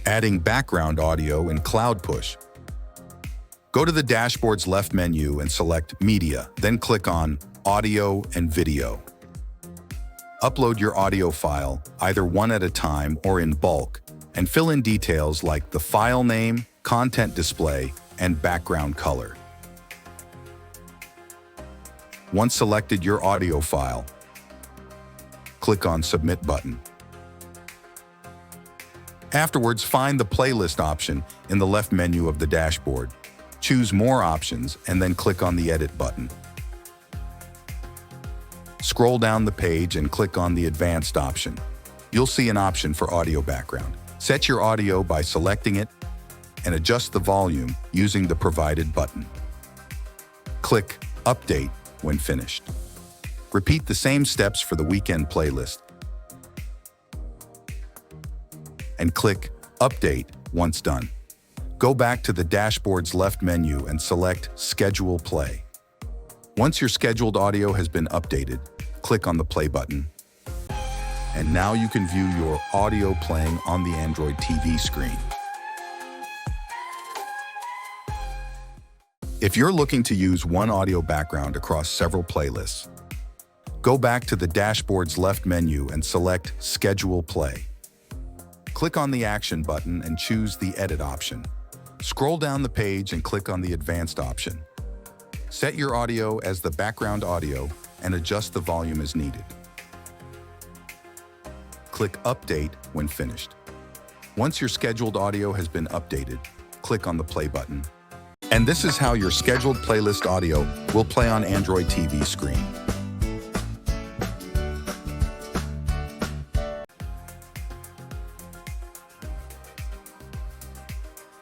Adding background audio in Cloud Push. Go to the dashboard's left menu and select Media, then click on Audio and Video. Upload your audio file, either one at a time or in bulk, and fill in details like the file name, content display, and background color. Once selected your audio file, click on Submit button. Afterwards, find the playlist option in the left menu of the dashboard. Choose More Options and then click on the Edit button. Scroll down the page and click on the Advanced option. You'll see an option for audio background. Set your audio by selecting it and adjust the volume using the provided button. Click Update when finished. Repeat the same steps for the weekend playlist and click Update once done. Go back to the dashboard's left menu and select Schedule Play. Once your scheduled audio has been updated, click on the Play button. And now you can view your audio playing on the Android TV screen. If you're looking to use one audio background across several playlists, go back to the dashboard's left menu and select Schedule Play. Click on the Action button and choose the Edit option. Scroll down the page and click on the Advanced option. Set your audio as the background audio and adjust the volume as needed. Click Update when finished. Once your scheduled audio has been updated, click on the Play button. And this is how your scheduled playlist audio will play on Android TV screen.